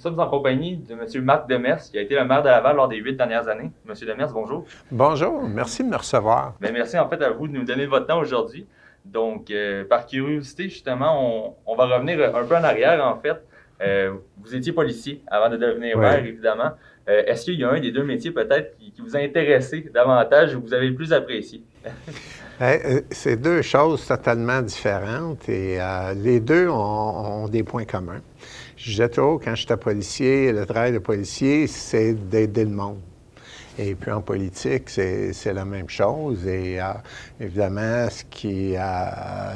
sommes en compagnie de M. Marc Demers, qui a été le maire de Laval lors des 8 dernières années. M. Demers, bonjour. Bonjour, merci de me recevoir. Bien, merci en fait à vous de nous donner votre temps aujourd'hui. Donc, par curiosité, justement, on va revenir un peu en arrière, en fait. Vous étiez policier avant de devenir Oui. maire, évidemment. Est-ce qu'il y a un des deux métiers peut-être qui vous a intéressé davantage ou que vous avez le plus apprécié? C'est deux choses totalement différentes et les deux ont des points communs. Je disais toujours, quand j'étais policier, le travail de policier, c'est d'aider le monde. Et puis en politique, c'est la même chose. Et évidemment, il y a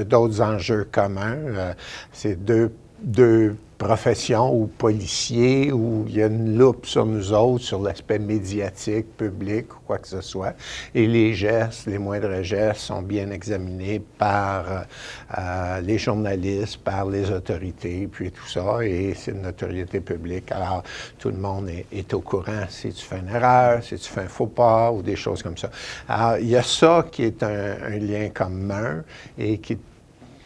d'autres enjeux communs. C'est deux professions ou policiers où il y a une loupe sur nous autres, sur l'aspect médiatique, public ou quoi que ce soit. Et les gestes, les moindres gestes sont bien examinés par les journalistes, par les autorités, puis tout ça. Et c'est une notoriété publique. Alors, tout le monde est au courant si tu fais une erreur, si tu fais un faux pas ou des choses comme ça. Alors, il y a ça qui est un lien commun et qui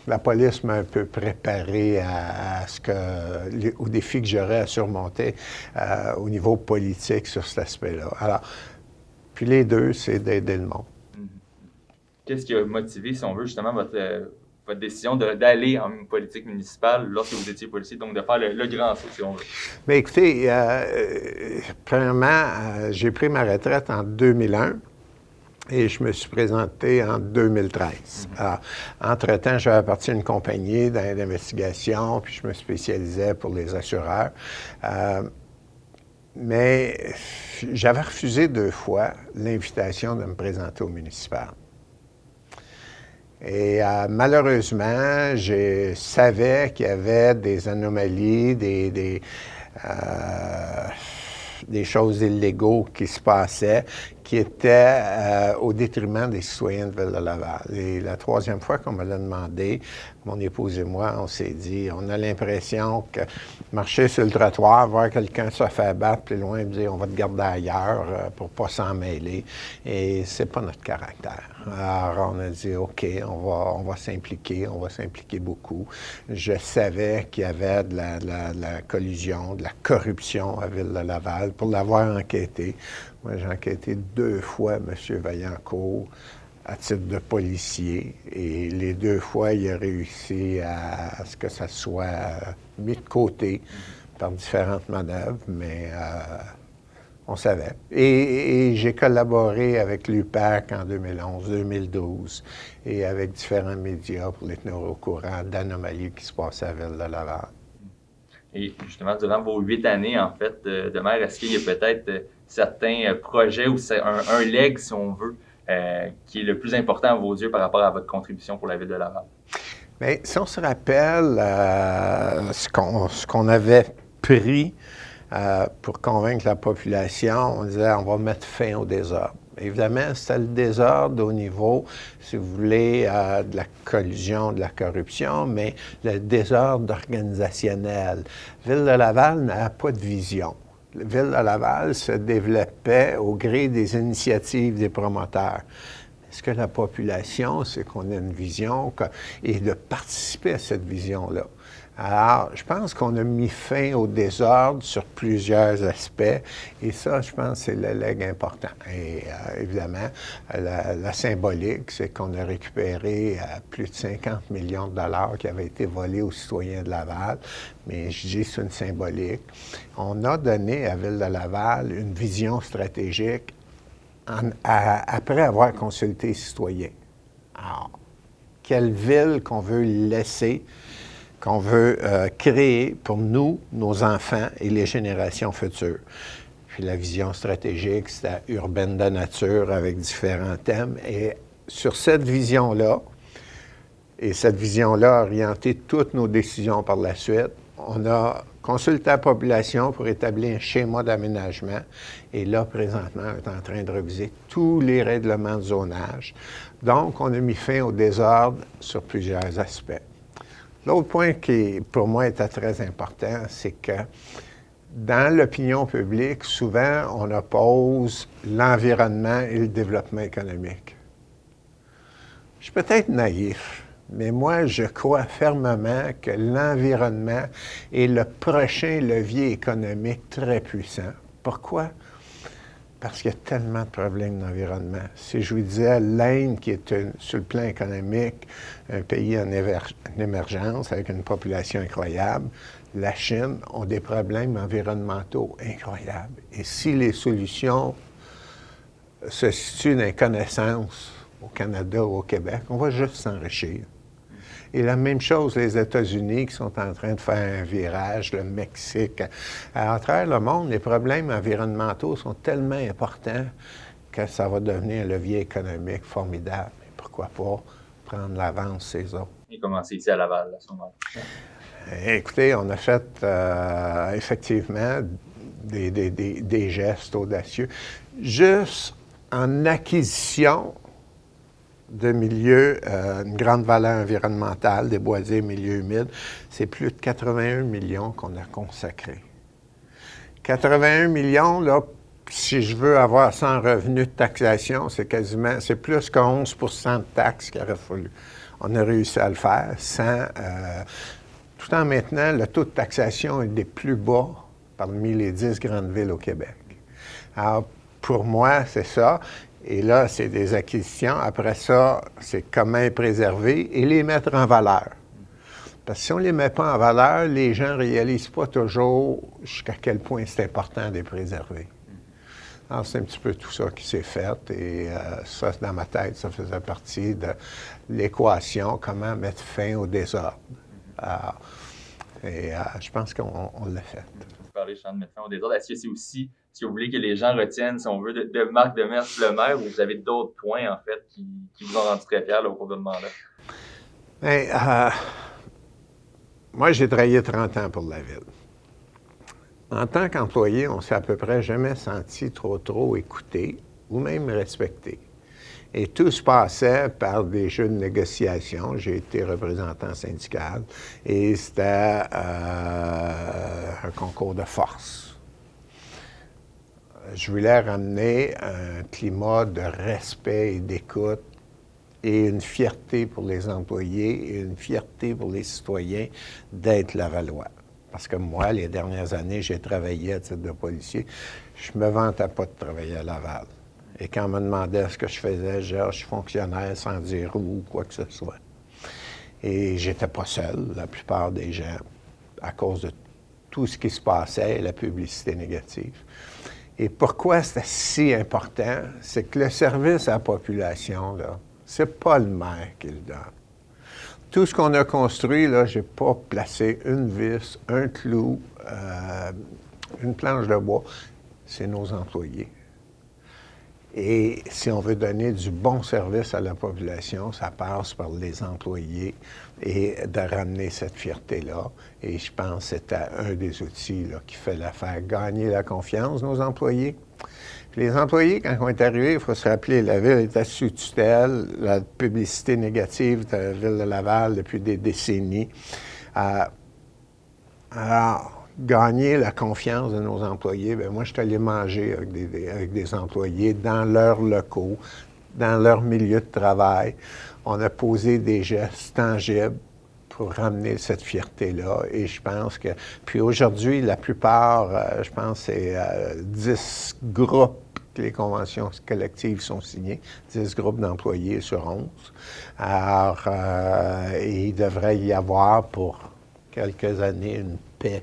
la police m'a un peu préparé aux défis que j'aurais à surmonter au niveau politique sur cet aspect-là. Alors, puis les deux, c'est d'aider le monde. Qu'est-ce qui a motivé, si on veut, justement, votre décision d'aller en politique municipale lorsque vous étiez policier, donc de faire le grand saut, si on veut? Bien, écoutez, premièrement, j'ai pris ma retraite en 2001. Et je me suis présenté en 2013. Alors, entre-temps, j'avais appartenu à une compagnie d'investigation, puis je me spécialisais pour les assureurs. Mais j'avais refusé 2 fois l'invitation de me présenter au municipal. Et malheureusement, je savais qu'il y avait des anomalies, des choses illégaux qui se passaient, qui étaient au détriment des citoyens de Ville-de-Laval. Et la 3e fois qu'on me l'a demandé, mon épouse et moi, on s'est dit, on a l'impression que marcher sur le trottoir, voir quelqu'un se faire battre, plus loin, me dire, on va te garder ailleurs pour pas s'en mêler. Et c'est pas notre caractère. Alors, on a dit, OK, on va s'impliquer beaucoup. Je savais qu'il y avait de la collusion, de la corruption à Ville-de-Laval. Pour l'avoir enquêté, moi, j'ai enquêté 2 fois M. Vaillancourt à titre de policier. Et les 2 fois, il a réussi à ce que ça soit mis de côté par différentes manœuvres, mais on savait. Et j'ai collaboré avec l'UPAC en 2011, 2012 et avec différents médias pour les tenir au courant d'anomalies qui se passaient à Ville-de-Laval. Et justement, durant vos 8 années, en fait, de maire, est-ce qu'il y a peut-être certains projets ou un leg, si on veut, qui est le plus important à vos yeux par rapport à votre contribution pour la Ville de Laval? Bien, si on se rappelle ce qu'on avait pris pour convaincre la population, on disait on va mettre fin au désordre. Évidemment, c'était le désordre au niveau, si vous voulez, de la collusion, de la corruption, mais le désordre organisationnel. Ville de Laval n'a pas de vision. Ville de Laval se développait au gré des initiatives des promoteurs. Ce que la population, c'est qu'on a une vision et de participer à cette vision-là. Alors, je pense qu'on a mis fin au désordre sur plusieurs aspects et ça, je pense, c'est le leg important. Et évidemment, la symbolique, c'est qu'on a récupéré plus de 50 millions de dollars qui avaient été volés aux citoyens de Laval, mais je dis c'est une symbolique. On a donné à Ville de Laval une vision stratégique après avoir consulté les citoyens. Alors, quelle ville qu'on veut laisser, qu'on veut créer pour nous, nos enfants et les générations futures. Puis la vision stratégique, c'était urbaine de nature avec différents thèmes. Et sur cette vision-là, et cette vision-là a orienté toutes nos décisions par la suite, on a consulté la population pour établir un schéma d'aménagement. Et là, présentement, on est en train de reviser tous les règlements de zonage. Donc, on a mis fin au désordre sur plusieurs aspects. L'autre point qui, pour moi, était très important, c'est que dans l'opinion publique, souvent, on oppose l'environnement et le développement économique. Je suis peut-être naïf, Mais moi, je crois fermement que l'environnement est le prochain levier économique très puissant. Pourquoi? Parce qu'il y a tellement de problèmes d'environnement. Si je vous disais, l'Inde, qui est sur le plan économique un pays en émergence avec une population incroyable, la Chine ont des problèmes environnementaux incroyables. Et si les solutions se situent dans les connaissances au Canada ou au Québec, on va juste s'enrichir. Et la même chose, les États-Unis qui sont en train de faire un virage, le Mexique. À travers le monde, les problèmes environnementaux sont tellement importants que ça va devenir un levier économique formidable. Et pourquoi pas prendre l'avance ces autres? Et commencer ici à Laval, à ce moment-là. Écoutez, on a fait effectivement des gestes audacieux. Juste en acquisition de milieux, une grande valeur environnementale, des boisés, milieux humides, c'est plus de 81 millions qu'on a consacrés. 81 millions, là, si je veux avoir 100 revenus de taxation, c'est plus que 11 de taxes qu'il aurait fallu. On a réussi à le faire tout en maintenant le taux de taxation est des plus bas parmi les 10 grandes villes au Québec. Alors, pour moi, c'est ça. Et là, c'est des acquisitions. Après ça, c'est comment les préserver et les mettre en valeur. Parce que si on ne les met pas en valeur, les gens ne réalisent pas toujours jusqu'à quel point c'est important de les préserver. Alors, c'est un petit peu tout ça qui s'est fait. Et ça, dans ma tête, ça faisait partie de l'équation, comment mettre fin au désordre. Je pense qu'on l'a fait. Vous parlez justement de mettre fin au désordre. Est-ce que c'est aussi ce que vous voulez que les gens retiennent, si on veut, de Marc Demers, le maire, ou vous avez d'autres points, en fait, qui vous ont rendu très fiers là, au cours de votre mandat? Bien, moi, j'ai travaillé 30 ans pour la Ville. En tant qu'employé, on ne s'est à peu près jamais senti trop écouté ou même respecté. Et tout se passait par des jeux de négociation. J'ai été représentant syndical et c'était un concours de force. Je voulais ramener un climat de respect et d'écoute et une fierté pour les employés et une fierté pour les citoyens d'être lavallois. Parce que moi, les dernières années, j'ai travaillé à titre de policier. Je ne me vantais pas de travailler à Laval. Et quand on me demandait ce que je faisais, je suis fonctionnaire sans dire où ou quoi que ce soit. Et j'étais pas seul, la plupart des gens, à cause de tout ce qui se passait et la publicité négative. Et pourquoi c'était si important? C'est que le service à la population, là, c'est pas le maire qui le donne. Tout ce qu'on a construit, là, j'ai pas placé une vis, un clou, une planche de bois. C'est nos employés. Et si on veut donner du bon service à la population, ça passe par les employés et de ramener cette fierté-là. Et je pense que c'était un des outils là, qui fait faire gagner la confiance de nos employés. Puis les employés, quand on est arrivé, il faut se rappeler, la Ville était sous tutelle, la publicité négative de la Ville de Laval depuis des décennies. Alors, gagner la confiance de nos employés, bien, moi, je suis allé manger avec des employés dans leurs locaux, dans leur milieu de travail. On a posé des gestes tangibles pour ramener cette fierté-là. Et je pense que... Puis aujourd'hui, la plupart, je pense, c'est 10 groupes que les conventions collectives sont signées, 10 groupes d'employés sur 11. Alors, il devrait y avoir pour quelques années une paix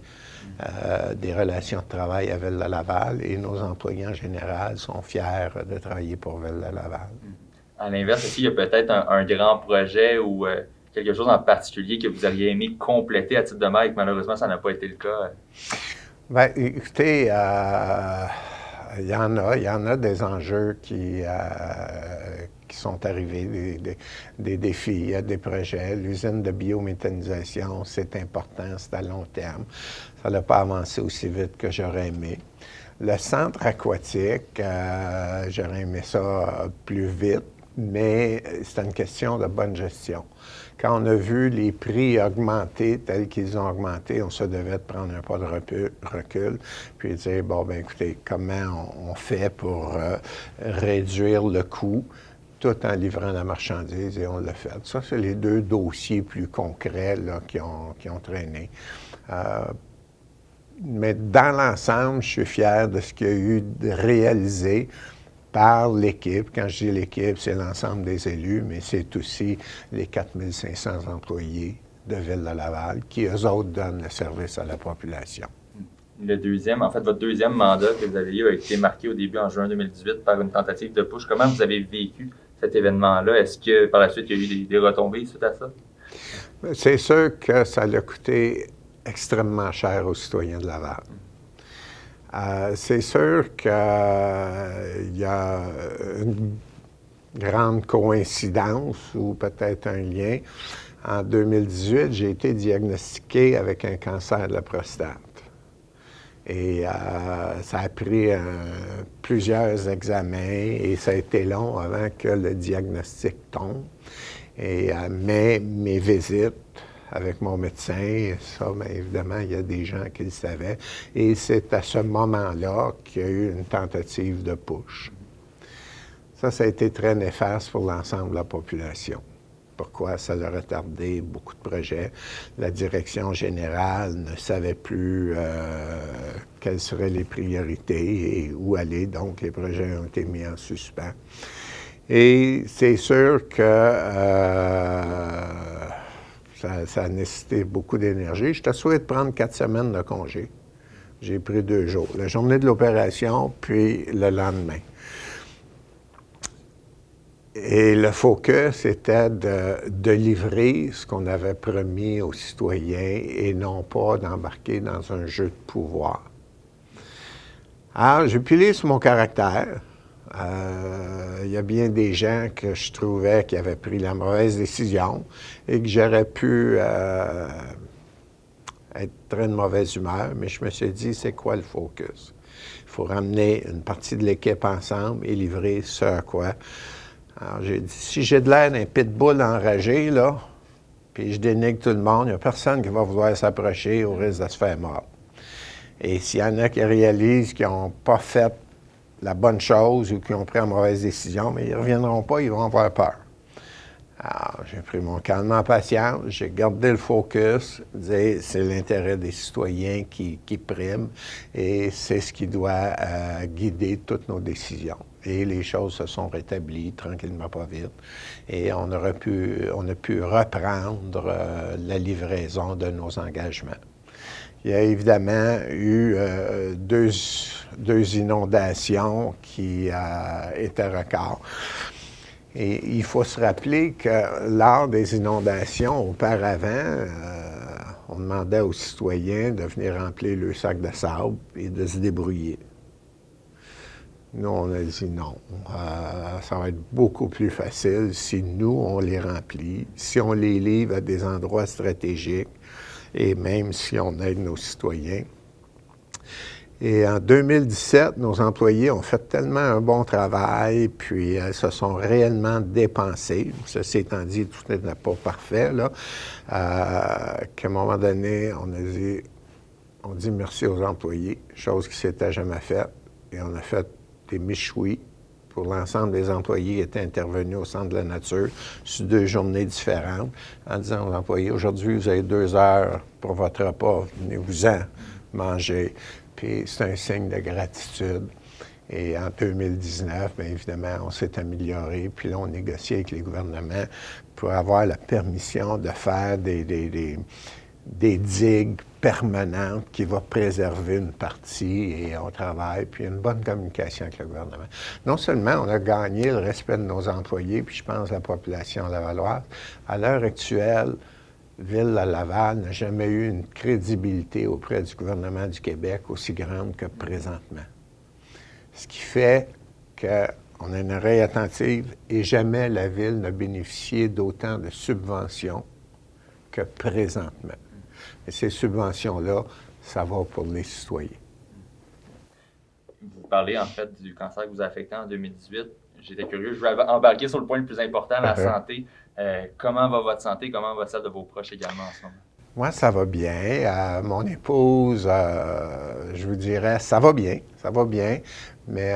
des relations de travail à Ville-de-Laval et nos employés en général sont fiers de travailler pour Ville-de-Laval. À l'inverse, est-ce qu'il y a peut-être un grand projet ou quelque chose en particulier que vous auriez aimé compléter à titre de maire et que malheureusement ça n'a pas été le cas? Bien, écoutez, il y en a des enjeux qui sont arrivés, des défis, il y a des projets. L'usine de biométhanisation, c'est important, c'est à long terme. Ça n'a pas avancé aussi vite que j'aurais aimé. Le centre aquatique, j'aurais aimé ça plus vite, mais c'est une question de bonne gestion. Quand on a vu les prix augmenter tels qu'ils ont augmenté, on se devait de prendre un pas de recul, puis dire, bon, bien écoutez, comment on fait pour réduire le coût, tout en livrant la marchandise et on l'a fait. Ça, c'est les deux dossiers plus concrets là, qui ont traîné. Mais dans l'ensemble, je suis fier de ce qu'il y a eu de réalisé par l'équipe. Quand je dis l'équipe, c'est l'ensemble des élus, mais c'est aussi les 4500 employés de Ville de Laval qui, eux autres, donnent le service à la population. Votre deuxième mandat que vous avez eu a été marqué au début, en juin 2018, par une tentative de push. Comment vous avez vécu cet événement-là? Est-ce que, par la suite, il y a eu des retombées suite à ça? C'est sûr que ça l'a coûté extrêmement cher aux citoyens de Laval. C'est sûr qu'il y a une grande coïncidence ou peut-être un lien. En 2018, j'ai été diagnostiqué avec un cancer de la prostate. Et ça a pris plusieurs examens et ça a été long avant que le diagnostic tombe. Mais mes visites avec mon médecin, ça, bien évidemment, il y a des gens qui le savaient. Et c'est à ce moment-là qu'il y a eu une tentative de push. Ça a été très néfaste pour l'ensemble de la population. Pourquoi? Ça a retardé beaucoup de projets. La direction générale ne savait plus quelles seraient les priorités et où aller. Donc, les projets ont été mis en suspens. Et c'est sûr que ça a nécessité beaucoup d'énergie. J'étais souhaité de prendre 4 semaines de congé. J'ai pris 2 jours. La journée de l'opération, puis le lendemain. Et le focus était de livrer ce qu'on avait promis aux citoyens et non pas d'embarquer dans un jeu de pouvoir. Alors, j'ai pilé sur mon caractère. Il y a bien des gens que je trouvais qui avaient pris la mauvaise décision et que j'aurais pu être très de mauvaise humeur, mais je me suis dit, c'est quoi le focus? Il faut ramener une partie de l'équipe ensemble et livrer ce à quoi. Alors, j'ai dit, si j'ai de l'air d'un pitbull enragé, là, puis je dénigre tout le monde, il n'y a personne qui va vouloir s'approcher au risque de se faire mordre. Et s'il y en a qui réalisent qu'ils n'ont pas fait la bonne chose ou qui ont pris la mauvaise décision, mais ils ne reviendront pas, ils vont avoir peur. Alors, j'ai pris mon calme en patience, j'ai gardé le focus, dire c'est l'intérêt des citoyens qui prime et c'est ce qui doit guider toutes nos décisions. Et les choses se sont rétablies tranquillement, pas vite. Et on a pu reprendre la livraison de nos engagements. Il y a évidemment eu deux inondations qui étaient records. Et il faut se rappeler que lors des inondations, auparavant, on demandait aux citoyens de venir remplir le sac de sable et de se débrouiller. Nous, on a dit non. Ça va être beaucoup plus facile si nous, on les remplit, si on les livre à des endroits stratégiques et même si on aide nos citoyens. Et en 2017, nos employés ont fait tellement un bon travail, puis se sont réellement dépensés. Ceci étant dit, tout n'était pas parfait, là, qu'à un moment donné, on dit merci aux employés, chose qui s'était jamais faite, et on a fait des michouis pour l'ensemble des employés qui étaient intervenus au Centre de la nature sur 2 journées différentes, en disant aux employés, aujourd'hui, vous avez 2 heures pour votre repas, venez-vous-en manger. Puis c'est un signe de gratitude. Et en 2019, bien évidemment, on s'est amélioré. Puis là, on négocie avec les gouvernements pour avoir la permission de faire des digues permanentes qui vont préserver une partie et on travaille. Puis il y a une bonne communication avec le gouvernement. Non seulement on a gagné le respect de nos employés, puis je pense la population lavalloise, à l'heure actuelle, Ville de Laval n'a jamais eu une crédibilité auprès du gouvernement du Québec aussi grande que présentement. Ce qui fait qu'on a une oreille attentive et jamais la Ville n'a bénéficié d'autant de subventions que présentement. Et ces subventions-là, ça va pour les citoyens. Vous parlez en fait du cancer que vous a affecté en 2018. J'étais curieux, je vais embarquer sur le point le plus important, la santé. Comment va votre santé? Comment va celle de vos proches également en ce moment? Moi, ça va bien. Mon épouse, je vous dirais, ça va bien, mais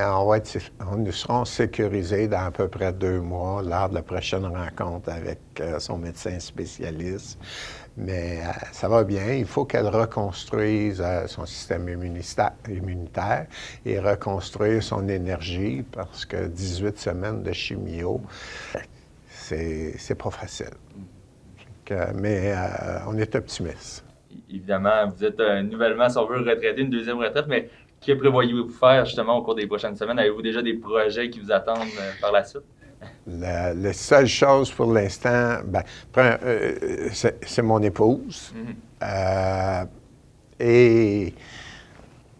nous serons sécurisés dans à peu près 2 mois lors de la prochaine rencontre avec son médecin spécialiste. Mais ça va bien. Il faut qu'elle reconstruise son système immunitaire et reconstruire son énergie parce que 18 semaines de chimio, c'est pas facile. Mais on est optimiste. Évidemment, vous êtes nouvellement, si on veut, retraité, une deuxième retraite, mais que prévoyez-vous faire justement au cours des prochaines semaines? Avez-vous déjà des projets qui vous attendent par la suite? La seule chose pour l'instant, c'est mon épouse. Et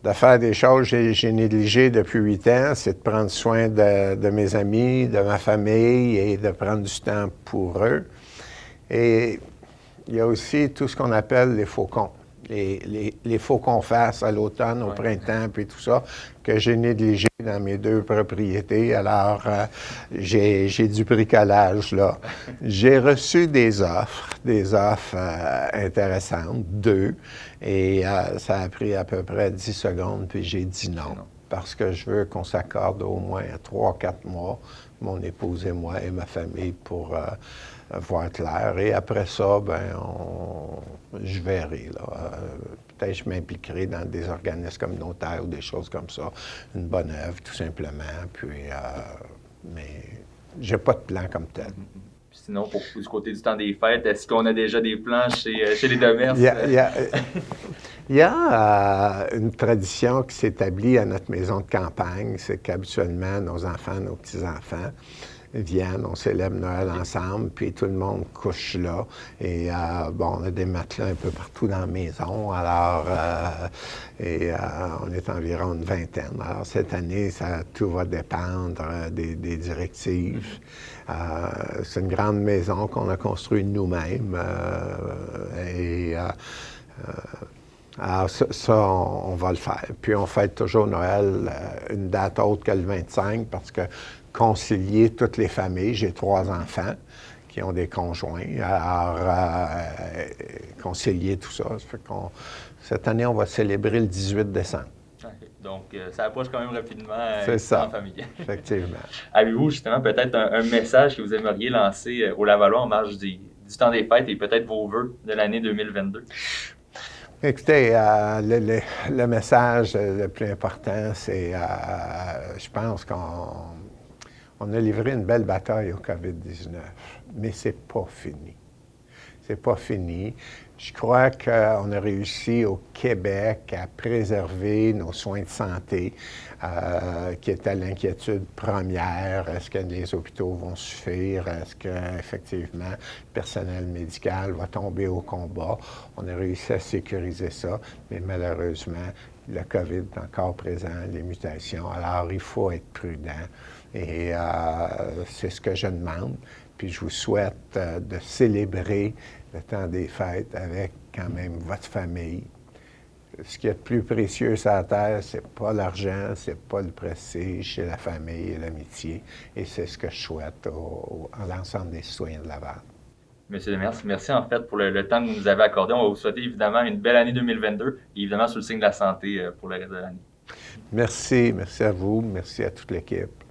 de faire des choses que j'ai négligées depuis 8 ans, c'est de prendre soin de mes amis, de ma famille et de prendre du temps pour eux. Et il y a aussi tout ce qu'on appelle les faucons. Les faucons face à l'automne, au printemps, puis tout ça, que j'ai négligé dans mes 2 propriétés. Alors, j'ai du bricolage, là. J'ai reçu des offres intéressantes, 2, et ça a pris à peu près 10 secondes, puis j'ai dit non. Parce que je veux qu'on s'accorde au moins 3-4 mois, mon épouse et moi et ma famille, pour voir clair. Et après ça, je verrai. Peut-être que je m'impliquerai dans des organismes communautaires ou des choses comme ça. Une bonne œuvre, tout simplement. Puis, mais j'ai pas de plan comme tel. Sinon, du côté du temps des fêtes, est-ce qu'on a déjà des plans chez les Demers? Il y a une tradition qui s'établit à notre maison de campagne, c'est qu'habituellement, nos enfants, nos petits-enfants viennent, on célèbre Noël ensemble, puis tout le monde couche là. Et on a des matelas un peu partout dans la maison, alors, on est environ une vingtaine. Alors, cette année, tout va dépendre des directives. C'est une grande maison qu'on a construite nous-mêmes. Alors, ça, on va le faire. Puis, on fête toujours Noël une date autre que le 25 parce que concilier toutes les familles, j'ai 3 enfants qui ont des conjoints, alors concilier tout ça. Ça fait cette année, on va célébrer le 18 décembre. Okay. Donc, ça approche quand même rapidement en famille. Effectivement. Avez-vous justement peut-être un message que vous aimeriez lancer au Lavallois en marge du temps des fêtes et peut-être vos vœux de l'année 2022? Écoutez, le message le plus important, c'est, je pense qu'on a livré une belle bataille au COVID-19, mais c'est pas fini. C'est pas fini. Je crois qu'on a réussi au Québec à préserver nos soins de santé, qui était l'inquiétude première. Est-ce que les hôpitaux vont suffire? Est-ce qu'effectivement, le personnel médical va tomber au combat? On a réussi à sécuriser ça, mais malheureusement, le COVID est encore présent, les mutations. Alors, il faut être prudent. Et c'est ce que je demande. Puis je vous souhaite de célébrer le temps des fêtes avec quand même votre famille. Ce qui est le plus précieux sur la terre, c'est pas l'argent, c'est pas le prestige, c'est la famille et l'amitié. Et c'est ce que je souhaite à l'ensemble des citoyens de Laval. Monsieur Demers, merci en fait pour le temps que vous nous avez accordé. On va vous souhaiter évidemment une belle année 2022 et évidemment sous le signe de la santé pour le reste de l'année. Merci à vous, merci à toute l'équipe.